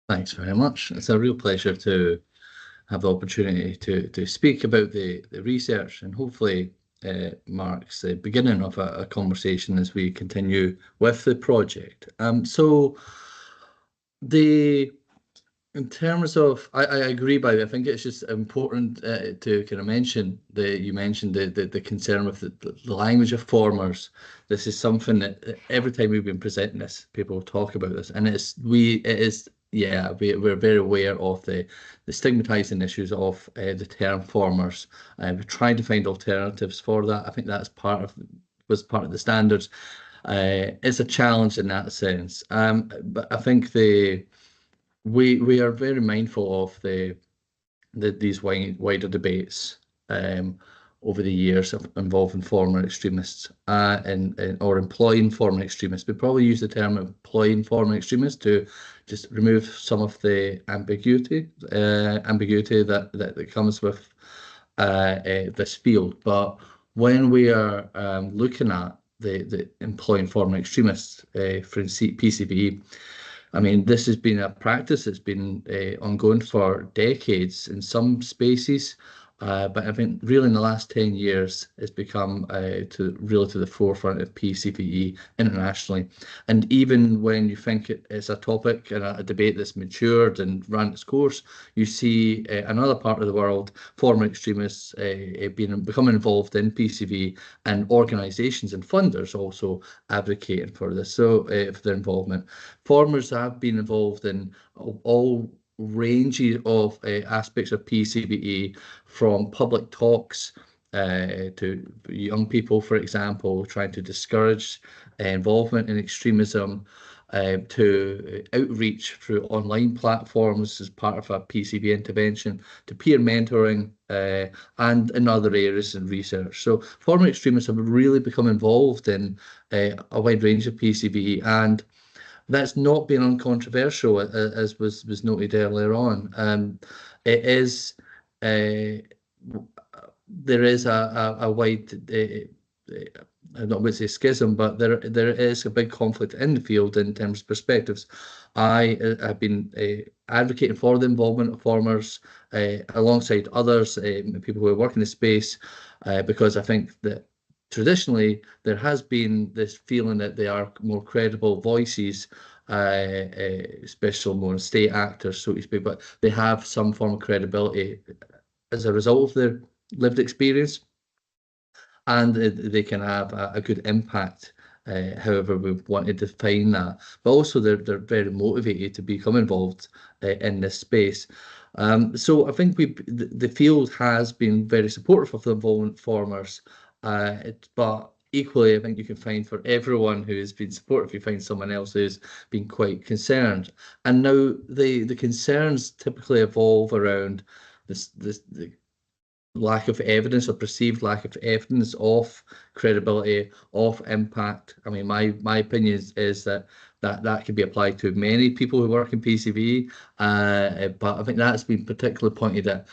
Thanks very much. It's a real pleasure to have the opportunity to speak about the research, and hopefully marks the beginning of a conversation as we continue with the project. So the in terms of, I agree, by I think it's just important to kind of mention you mentioned the concern with the language of formers. This is something that every time we've been presenting this, people talk about this, and it is, yeah, we're very aware of the stigmatizing issues of the term formers. We're trying to find alternatives for that. I think that's was part of the standards. It's a challenge in that sense, but I think we are very mindful of these wider debates over the years involving former extremists or employing former extremists. We probably use the term employing former extremists to just remove some of the ambiguity that comes with this field. But when we are looking at the employing former extremists for PCVE, I mean, this has been a practice that's been ongoing for decades in some spaces, but I think really in the last 10 years, it's become to the forefront of PCVE internationally. And even when you think it's a topic and a debate that's matured and run its course, you see another part of the world, former extremists becoming involved in PCVE, and organisations and funders also advocating for this, so for their involvement. Formers have been involved in all ranges of aspects of PCVE, from public talks to young people, for example, trying to discourage involvement in extremism, to outreach through online platforms as part of a PCV intervention, to peer mentoring, and in other areas in research. So former extremists have really become involved in a wide range of PCV, and that's not been uncontroversial, as was noted earlier on. It is there is a wide, I don't want to say schism, but there is a big conflict in the field in terms of perspectives. I have been advocating for the involvement of formers alongside others, people who work in the space, because I think that traditionally there has been this feeling that they are more credible voices, especially more state actors, so to speak, but they have some form of credibility as a result of their lived experience, and they can have a good impact, however we want to define that. But also they're very motivated to become involved in this space. So I think the field has been very supportive of the involvement formers, but equally, I think you can find for everyone who has been supportive, you find someone else who's been quite concerned. And now the concerns typically evolve around the lack of evidence, or perceived lack of evidence of credibility, of impact. I mean, my opinion is that can be applied to many people who work in PCV, but I think that's been particularly pointed at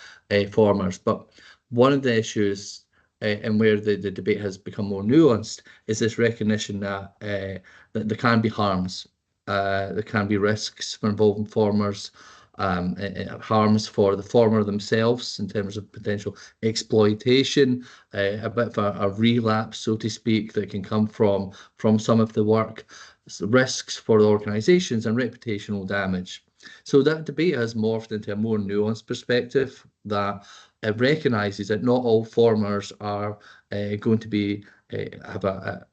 formers. But one of the issues, and where the debate has become more nuanced, is this recognition that there can be harms, there can be risks for involving formers, harms for the former themselves in terms of potential exploitation, a bit of a relapse, so to speak, that can come from some of the work, risks for the organisations, and reputational damage. So that debate has morphed into a more nuanced perspective that recognises that not all formers are going to be have a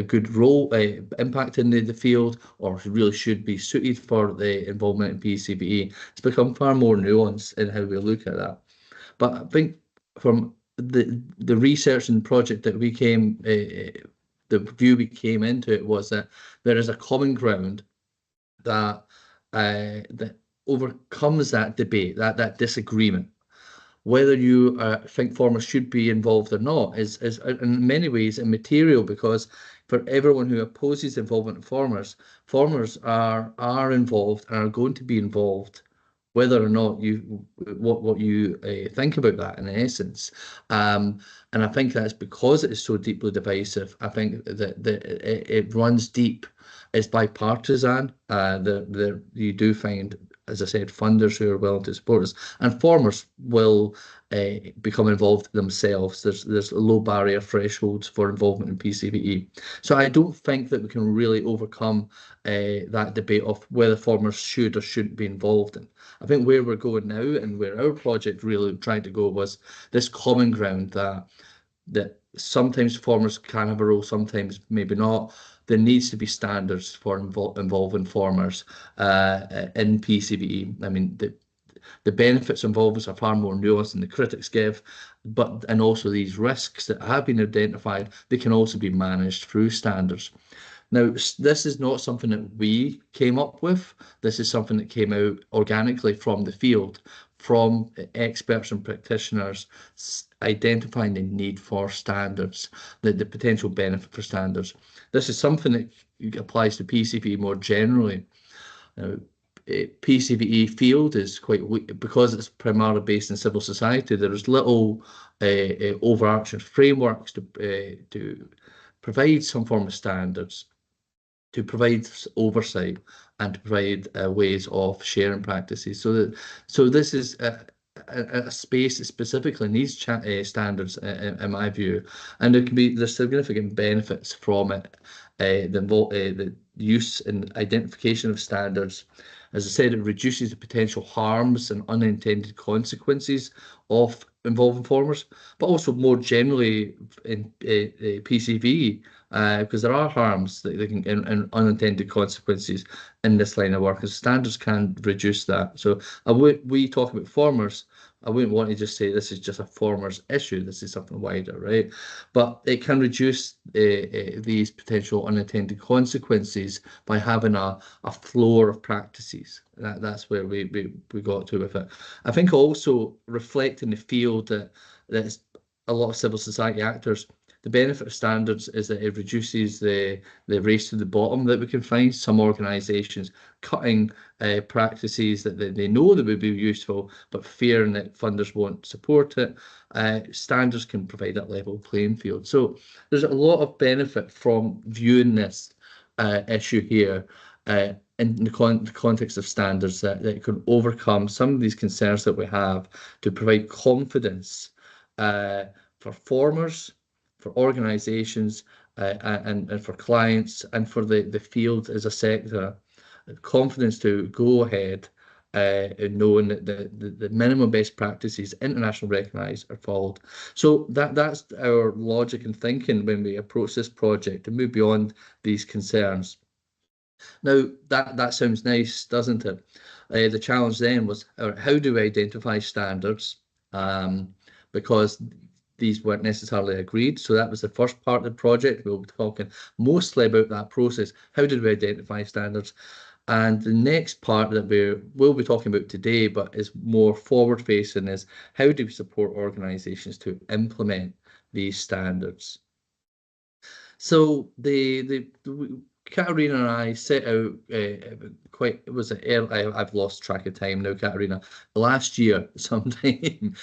good role, impact in the field, or really should be suited for the involvement in PCBE. It's become far more nuanced in how we look at that. But I think from the research and project that we came, the view we came into it was that there is a common ground that that overcomes that debate, that disagreement. Whether you think formers should be involved or not is in many ways immaterial, because for everyone who opposes involvement in formers, formers are involved and are going to be involved whether or not what you think about that in essence. And I think that's because it is so deeply divisive. I think that it runs deep. It's bipartisan. You do find, as I said, funders who are willing to support us, and farmers will become involved themselves. There's low barrier thresholds for involvement in PCVE. So I don't think that we can really overcome that debate of whether farmers should or shouldn't be involved in. I think where we're going now and where our project really tried to go was this common ground that sometimes farmers can have a role, sometimes maybe not. There needs to be standards for involving farmers in PCVE. I mean, the benefits involved are far more nuanced than the critics give, but and also these risks that have been identified, they can also be managed through standards. Now, this is not something that we came up with. This is something that came out organically from the field, from experts and practitioners identifying the need for standards, the potential benefit for standards. This is something that applies to PCV more generally. Now, PCVE field is quite weak because it's primarily based in civil society. There is little overarching frameworks to provide some form of standards, to provide oversight, and to provide ways of sharing practices. So this is a space that specifically needs standards, in my view, and there's significant benefits from it. The use and identification of standards, as I said, it reduces the potential harms and unintended consequences of involving farmers, but also more generally in PCV, because there are harms that they can and unintended consequences in this line of work, and standards can reduce that. So we talk about farmers. I wouldn't want to just say this is just a farmers issue. This is something wider, right? But it can reduce these potential unintended consequences by having a floor of practices. That's where we got to with it. I think also reflecting the field that's a lot of civil society actors. The benefit of standards is that it reduces the race to the bottom that we can find. Some organisations cutting practices that they know that would be useful, but fearing that funders won't support it. Standards can provide that level playing field. So there's a lot of benefit from viewing this issue here in the context of standards that can overcome some of these concerns that we have to provide confidence for farmers, for organisations, and for clients, and for the field as a sector, confidence to go ahead in knowing that the minimum best practices, internationally recognised, are followed. So that's our logic and thinking when we approach this project to move beyond these concerns. Now, that sounds nice, doesn't it? The challenge then was, how do we identify standards? Because these weren't necessarily agreed. So that was the first part of the project. We'll be talking mostly about that process. How did we identify standards? And the next part that we'll be talking about today, but is more forward-facing, is how do we support organisations to implement these standards? So Katerina and I set out it was early, I've lost track of time now, Katerina. Last year, sometime,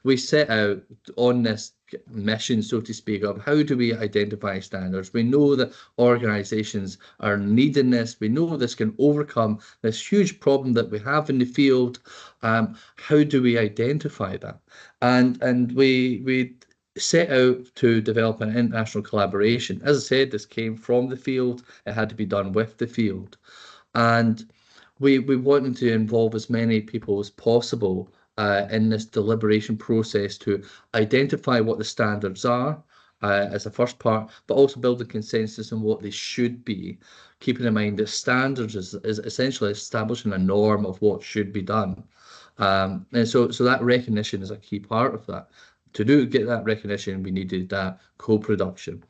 we set out on this mission, so to speak, of how do we identify standards. We know that organisations are needing this. We know this can overcome this huge problem that we have in the field. How do we identify that? And we set out to develop an international collaboration. As I said, this came from the field. It had to be done with the field. And we wanted to involve as many people as possible in this deliberation process to identify what the standards are as the first part, but also build a consensus on what they should be, keeping in mind that standards is essentially establishing a norm of what should be done. And so that recognition is a key part of that. To get that recognition, we needed that co-production.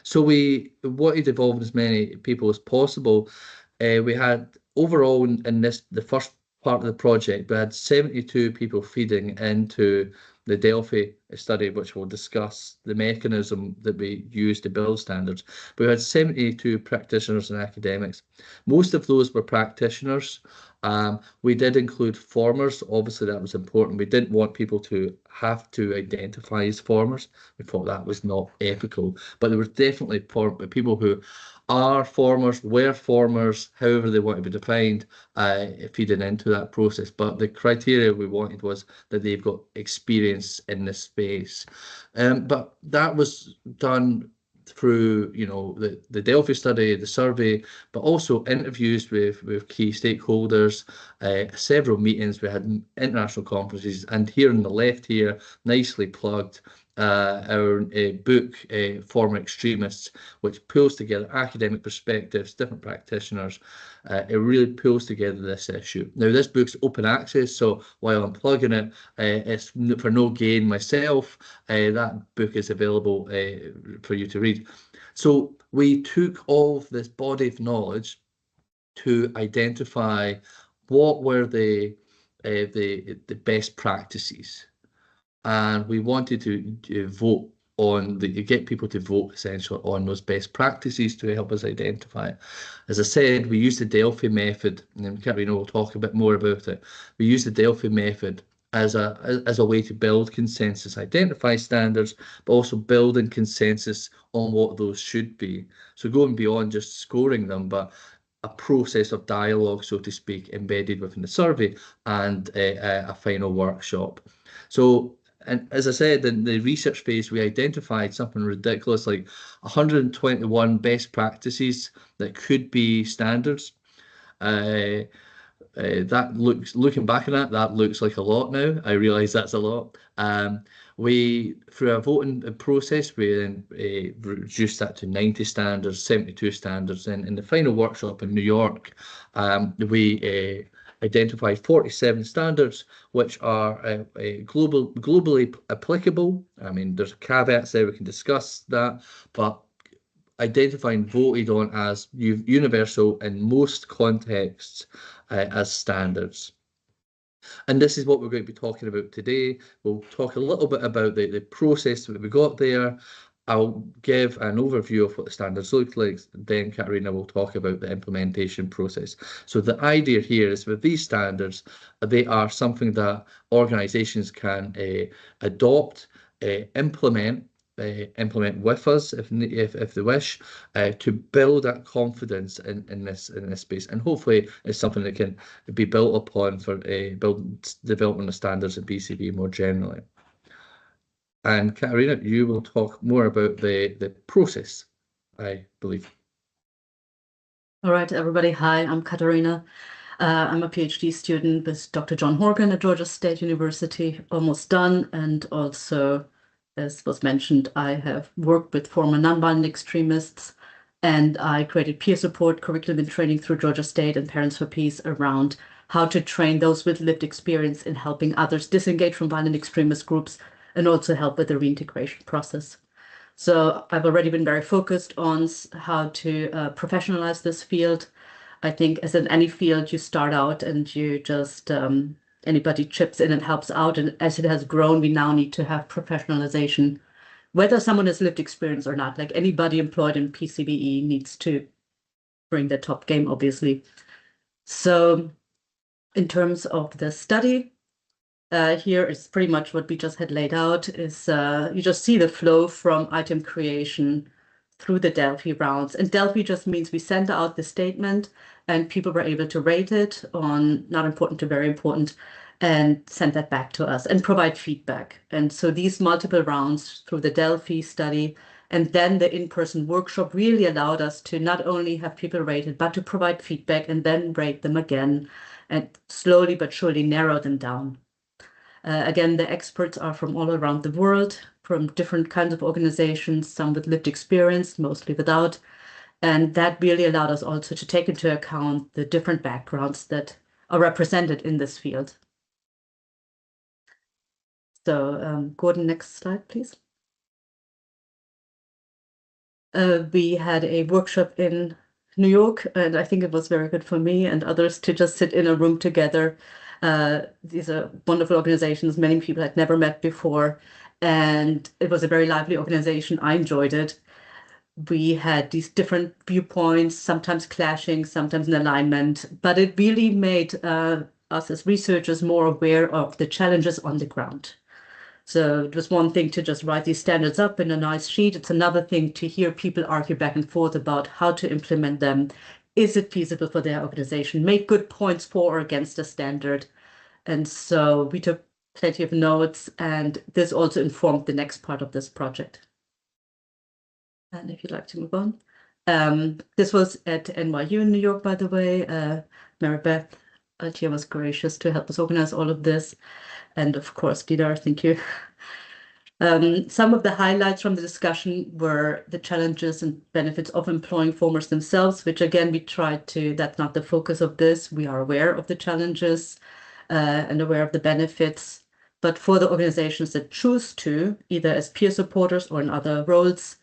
So we wanted to involve as many people as possible. We had overall in the first part of the project, we had 72 people feeding into the Delphi study, which will discuss the mechanism that we use to build standards. We had 72 practitioners and academics. Most of those were practitioners. We did include formers. Obviously, that was important. We didn't want people to have to identify as formers. We thought that was not ethical. But there were definitely people who are formers, were formers, however they want to be defined, feeding into that process. But the criteria we wanted was that they've got experience in this space. But that was done through, you know, the Delphi study, the survey, but also interviews with key stakeholders, several meetings. We had international conferences, and here on the left here, nicely plugged, our book, Former Extremists, which pulls together academic perspectives, different practitioners. It really pulls together this issue. Now, this book's open access, so while I'm plugging it, it's for no gain myself. That book is available for you to read. So we took all of this body of knowledge to identify what were the best practices, and we wanted to vote on get people to vote essentially on those best practices to help us identify it. As I said, we use the Delphi method, and Katerina will talk a bit more about it. We use the Delphi method as a way to build consensus, identify standards, but also building consensus on what those should be. So going beyond just scoring them, but a process of dialogue, so to speak, embedded within the survey and a final workshop. So, and as I said, in the research phase, we identified something ridiculous like 121 best practices that could be standards. That looking back on that looks like a lot now. I realise that's a lot. We, through our voting process, we then reduced that to 90 standards, 72 standards. And in the final workshop in New York, we identified 47 standards, which are globally applicable. I mean, there's caveats there, we can discuss that, but identified and voted on as universal in most contexts as standards. And this is what we're going to be talking about today. We'll talk a little bit about the process that we got there. I'll give an overview of what the standards look like. Then Katerina will talk about the implementation process. So the idea here is with these standards, they are something that organizations can adopt, implement with us if they wish, to build that confidence in this space, and hopefully it's something that can be built upon for development of standards at PCVE more generally. And Katerina, you will talk more about the process, I believe. All right, everybody. Hi, I'm Katerina. I'm a PhD student with Dr. John Horgan at Georgia State University, almost done, and also, as was mentioned, I have worked with former nonviolent extremists, and I created peer support curriculum and training through Georgia State and Parents for Peace around how to train those with lived experience in helping others disengage from violent extremist groups and also help with the reintegration process. So I've already been very focused on how to professionalize this field. I think as in any field, you start out and you just anybody chips in and helps out. And as it has grown, we now need to have professionalization, whether someone has lived experience or not. Like anybody employed in PCVE needs to bring their top game, obviously. So in terms of the study, here is pretty much what we just had laid out. Is you just see the flow from item creation through the Delphi rounds. And Delphi just means we sent out the statement and people were able to rate it on not important to very important and send that back to us and provide feedback. And so these multiple rounds through the Delphi study and then the in-person workshop really allowed us to not only have people rated, but to provide feedback and then rate them again and slowly but surely narrow them down. Again, the experts are from all around the world, from different kinds of organizations, some with lived experience, mostly without. And that really allowed us also to take into account the different backgrounds that are represented in this field. So Gordon, next slide, please. We had a workshop in New York, and I think it was very good for me and others to just sit in a room together These are wonderful organizations. Many people had never met before, and it was a very lively organization. I enjoyed it. We had these different viewpoints, sometimes clashing, sometimes in alignment, but it really made us as researchers more aware of the challenges on the ground. So it was one thing to just write these standards up in a nice sheet. It's another thing to hear people argue back and forth about how to implement them. Is it feasible for their organization? Make good points for or against a standard. And so we took plenty of notes, and this also informed the next part of this project. And if you'd like to move on. This was at NYU in New York, by the way. Mary Beth Altier was gracious to help us organize all of this. And of course, Didar, thank you. Some of the highlights from the discussion were the challenges and benefits of employing formers themselves, which again, we tried to, that's not the focus of this. We are aware of the challenges and aware of the benefits. But for the organizations that choose to, either as peer supporters or in other roles,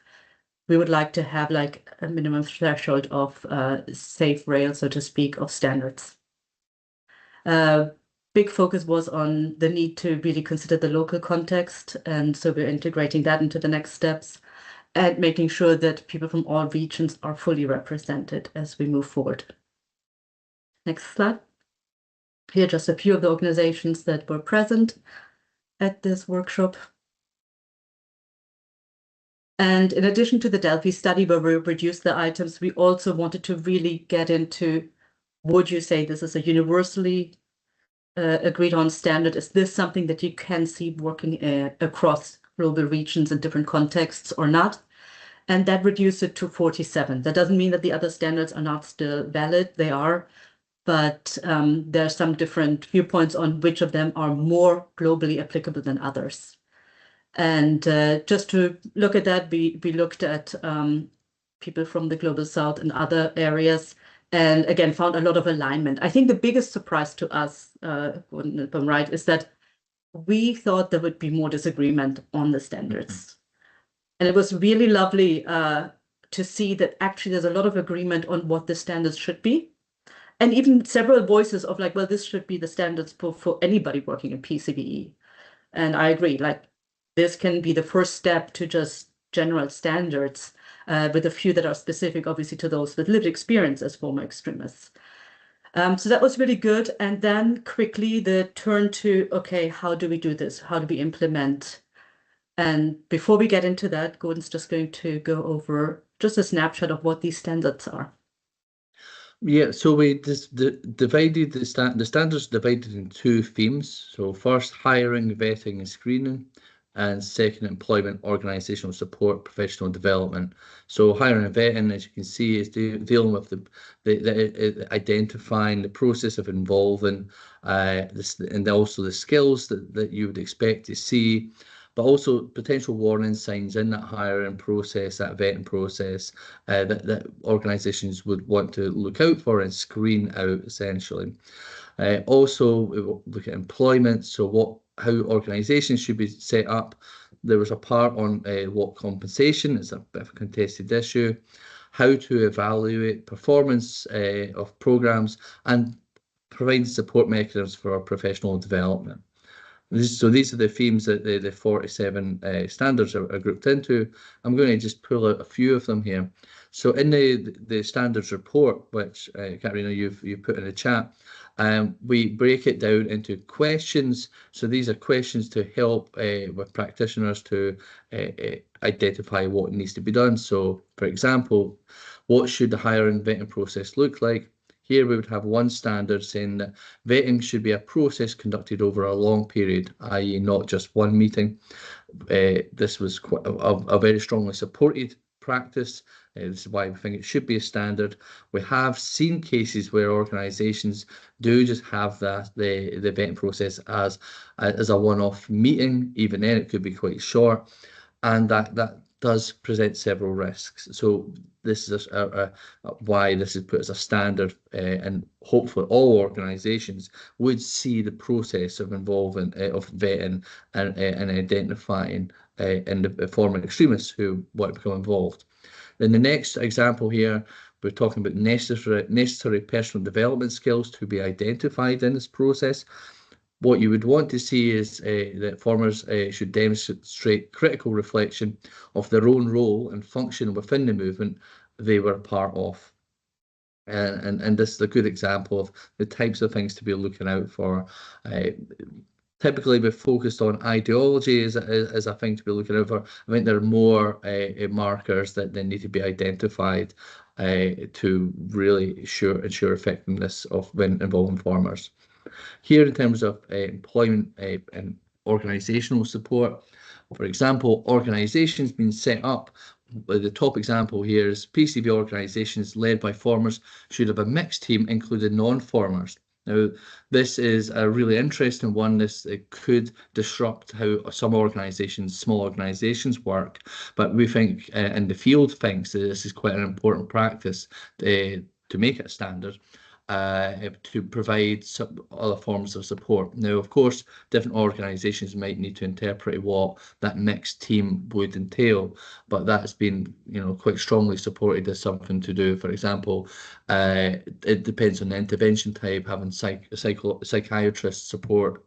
we would like to have like a minimum threshold of safe rail, so to speak, of standards. Big focus was on the need to really consider the local context. And so we're integrating that into the next steps and making sure that people from all regions are fully represented as we move forward. Next slide. Here are just a few of the organizations that were present at this workshop. And in addition to the Delphi study where we reduced the items, we also wanted to really get into, would you say this is a universally agreed on standard? Is this something that you can see working across global regions in different contexts or not? And that reduced it to 47. That doesn't mean that the other standards are not still valid. They are, but there are some different viewpoints on which of them are more globally applicable than others. And just to look at that, we looked at people from the Global South and other areas, and again, found a lot of alignment. I think the biggest surprise to us, if I'm right, is that we thought there would be more disagreement on the standards. And it was really lovely to see that actually there's a lot of agreement on what the standards should be. And even several voices of like, well, this should be the standards for anybody working in PCVE. And I agree, like, this can be the first step to just general standards, with a few that are specific, obviously, to those with lived experience as former extremists. So that was really good. And then quickly the turn to, okay, how do we do this? How do we implement? And before we get into that, Gordon's just going to go over just a snapshot of what these standards are. Yeah, so we divided the standards divided in two themes. So first, hiring, vetting, and screening, and second, employment, organizational support, professional development. So hiring and vetting, as you can see, is dealing with the identifying the process of involving this, and also the skills that you would expect to see, but also potential warning signs in that hiring process, that vetting process, that organizations would want to look out for and screen out, essentially. Also, we will look at employment, so how organizations should be set up. There was a part on what compensation is a bit of a contested issue, how to evaluate performance of programs, and provide support mechanisms for our professional development. So these are the themes that the 47 standards are grouped into. I'm going to just pull out a few of them here. So in the standards report, which Katarina, you've put in the chat, we break it down into questions. So these are questions to help with practitioners to identify what needs to be done. So, for example, what should the hiring vetting process look like? Here we would have one standard saying that vetting should be a process conducted over a long period, i.e. not just one meeting. This was quite a very strongly supported practice. This is why we think it should be a standard. We have seen cases where organisations do just have the vetting process as a one-off meeting. Even then, it could be quite short, and that does present several risks. So this is why this is put as a standard, and hopefully all organisations would see the process of involving of vetting and identifying and the former extremists who want to become involved. In the next example here, we're talking about necessary personal development skills to be identified in this process. What you would want to see is that formers should demonstrate critical reflection of their own role and function within the movement they were part of. And this is a good example of the types of things to be looking out for. Typically, we're focused on ideology as a thing to be looking out for. I think there are more markers that they need to be identified to really ensure effectiveness of when involving formers. Here, in terms of employment and organisational support, for example, organisations being set up. The top example here is PCVE organisations led by formers should have a mixed team, including non-formers. Now, this is a really interesting one. It could disrupt how some organisations, small organisations, work, but we think, and the field thinks, that this is quite an important practice to make it a standard. To provide some other forms of support. Now, of course, different organisations might need to interpret what that mixed team would entail, but that's been, quite strongly supported as something to do. For example, it depends on the intervention type. Having psychiatrist support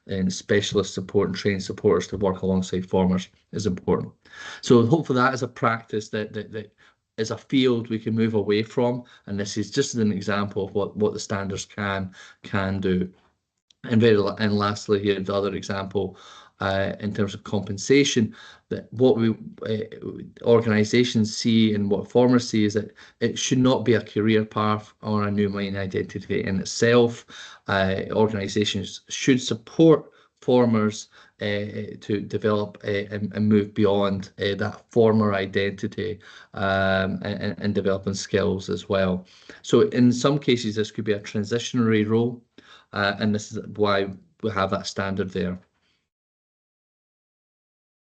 and specialist support and trained supporters to work alongside formers is important. So hopefully that is a practice that is a field we can move away from, and this is just an example of what the standards can do. And lastly here, the other example in terms of compensation, that what we organisations see and what formers see is that it should not be a career path or a new mining identity in itself. Organisations should support formers to develop and move beyond that former identity and developing skills as well. So in some cases, this could be a transitionary role, and this is why we have that standard there.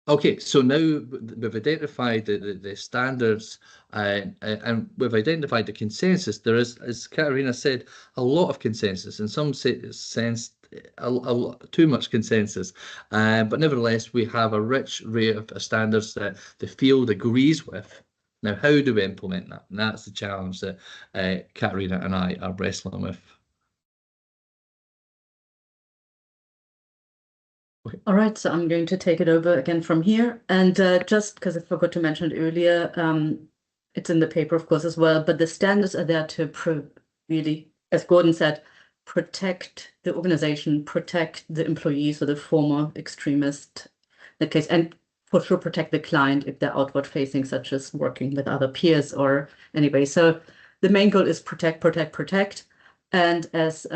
Okay, so now we've identified the standards and we've identified the consensus. There is, as Katarina said, a lot of consensus, in some sense, too much consensus. But nevertheless, we have a rich array of standards that the field agrees with. Now, how do we implement that? And that's the challenge that Katarina and I are wrestling with. All right, so I'm going to take it over again from here. And just because I forgot to mention it earlier, it's in the paper, of course, as well, but the standards are there to really, as Gordon said, protect the organization, protect the employees or the former extremist, in that case, and for sure protect the client if they're outward facing, such as working with other peers or anyway. So the main goal is protect, protect, protect. And as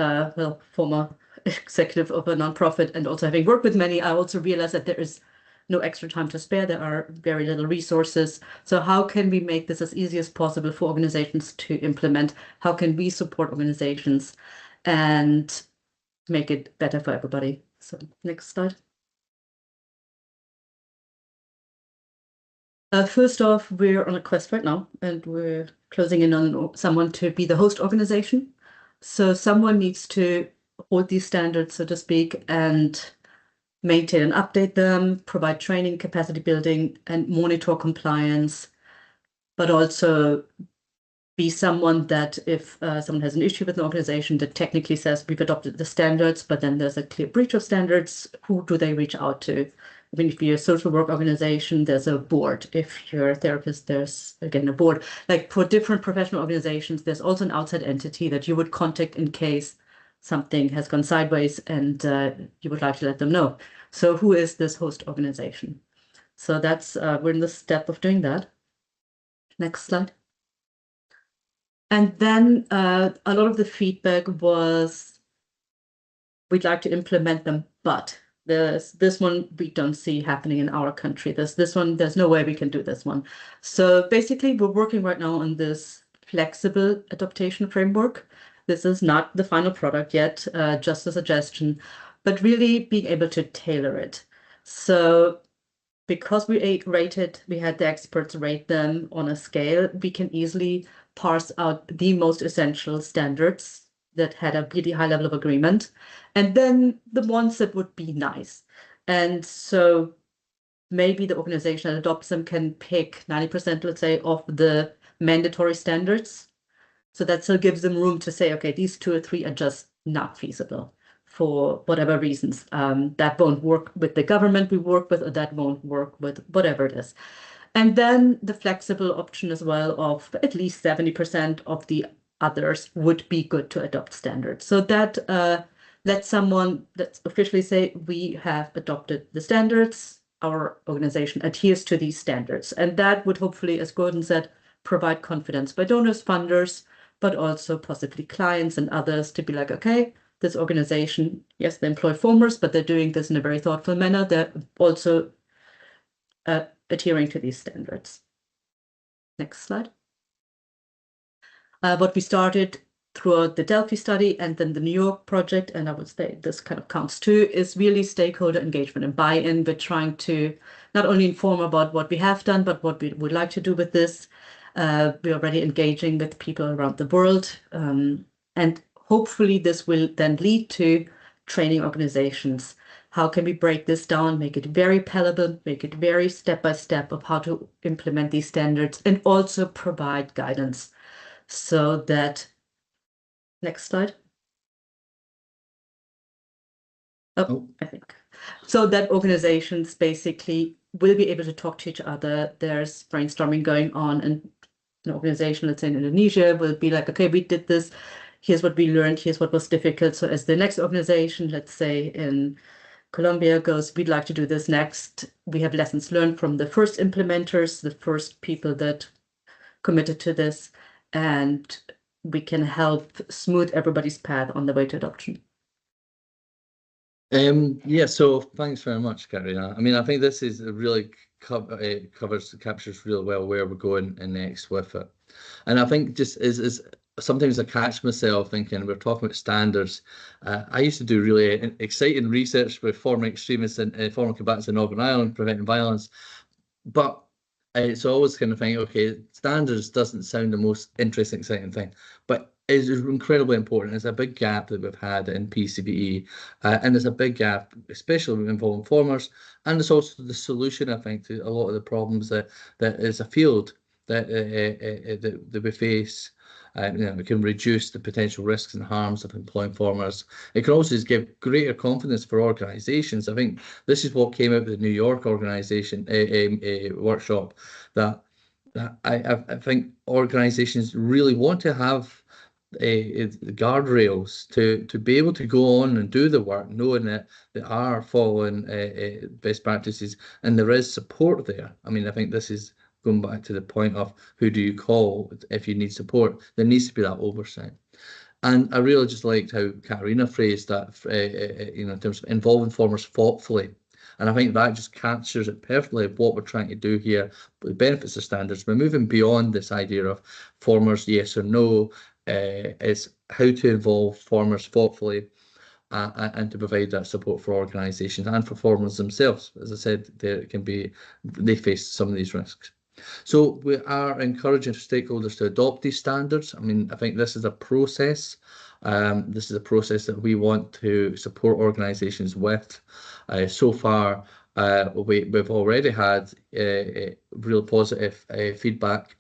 former executive of a nonprofit and also having worked with many, I also realized that there is no extra time to spare. There are very little resources. So how can we make this as easy as possible for organizations to implement? How can we support organizations and make it better for everybody? So next slide. First off, we're on a quest right now, and we're closing in on someone to be the host organization. So someone needs to hold these standards, so to speak, and maintain and update them, provide training, capacity building, and monitor compliance, but also be someone that if someone has an issue with an organization that technically says we've adopted the standards, but then there's a clear breach of standards, who do they reach out to? I mean, if you're a social work organization, there's a board. If you're a therapist, there's, again, a board. Like for different professional organizations, there's also an outside entity that you would contact in case something has gone sideways and you would like to let them know. So who is this host organization? So that's, we're in the step of doing that. Next slide. And then a lot of the feedback was, we'd like to implement them, but this one we don't see happening in our country. This one, there's no way we can do this one. So basically, we're working right now on this flexible adaptation framework. This is not the final product yet, just a suggestion, but really being able to tailor it. So because we had the experts rate them on a scale, we can easily parse out the most essential standards that had a really high level of agreement, and then the ones that would be nice. And so maybe the organization that adopts them can pick 90%, let's say, of the mandatory standards. So that still gives them room to say, okay, these 2 or 3 are just not feasible for whatever reasons. That won't work with the government we work with, or that won't work with whatever it is. And then the flexible option as well of at least 70% of the others would be good to adopt standards. So that let's officially say we have adopted the standards, our organization adheres to these standards. And that would hopefully, as Gordon said, provide confidence by donors, funders, but also possibly clients and others to be like, okay, this organization, yes, they employ formers, but they're doing this in a very thoughtful manner. They're also adhering to these standards. Next slide. What we started throughout the Delphi study and then the New York project, and I would say this kind of counts too, is really stakeholder engagement and buy-in. We're trying to not only inform about what we have done, but what we would like to do with this. We're already engaging with people around the world. And hopefully this will then lead to training organizations. How can we break this down, make it very palatable, make it very step-by-step of how to implement these standards, and also provide guidance so that, next slide. I think. So that organizations basically will be able to talk to each other. There's brainstorming going on, and an organization, let's say in Indonesia, will be like, okay, we did this. Here's what we learned. Here's what was difficult. So as the next organization, let's say in Colombia goes, we'd like to do this next. We have lessons learned from the first implementers, the first people that committed to this, and we can help smooth everybody's path on the way to adoption. Yeah, so thanks very much, Karina. I mean, I think this is really captures really well where we're going next with it. And I think just is sometimes I catch myself thinking we're talking about standards. I used to do really exciting research with former extremists and former combatants in Northern Ireland preventing violence, but it's always kind of thinking, okay, standards doesn't sound the most interesting, exciting thing, but it's incredibly important. There's a big gap that we've had in PCVE, and there's a big gap, especially involving formers, and it's also the solution, I think, to a lot of the problems that is a field that we face. It can reduce the potential risks and harms of employing formers. It can also just give greater confidence for organisations. I think this is what came out of the New York organisation workshop, that I think organisations really want to have guardrails to be able to go on and do the work, knowing that they are following best practices and there is support there. I mean, I think this is going back to the point of who do you call if you need support. There needs to be that oversight. And I really just liked how Katarina phrased that, in terms of involving formers thoughtfully. And I think that just captures it perfectly of what we're trying to do here, the benefits of standards. We're moving beyond this idea of formers yes or no. It's how to involve formers thoughtfully and to provide that support for organisations and for formers themselves. As I said, they face some of these risks. So we are encouraging stakeholders to adopt these standards. I mean, I think this is a process. This is a process that we want to support organisations with. So far, we've already had real positive feedback.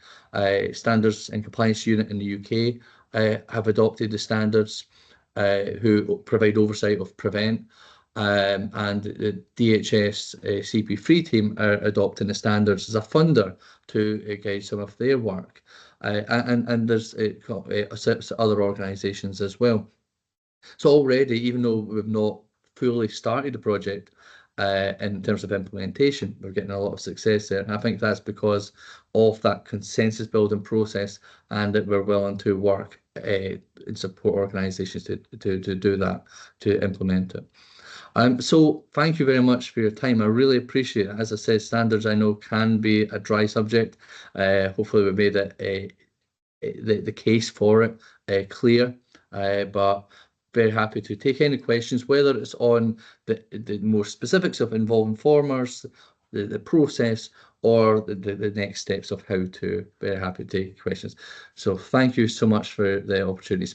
Standards and Compliance Unit in the UK have adopted the standards, who provide oversight of Prevent. And the DHS CP3 team are adopting the standards as a funder to guide some of their work. And there's other organisations as well. So already, even though we've not fully started the project in terms of implementation, we're getting a lot of success there. And I think that's because of that consensus building process and that we're willing to work and support organisations to do that, to implement it. So thank you very much for your time. I really appreciate it. As I said, standards I know can be a dry subject. Hopefully we made it the case for it clear, but very happy to take any questions, whether it's on the more specifics of involving formers, the process, or the next steps of how to. Very happy to take questions. So thank you so much for the opportunity.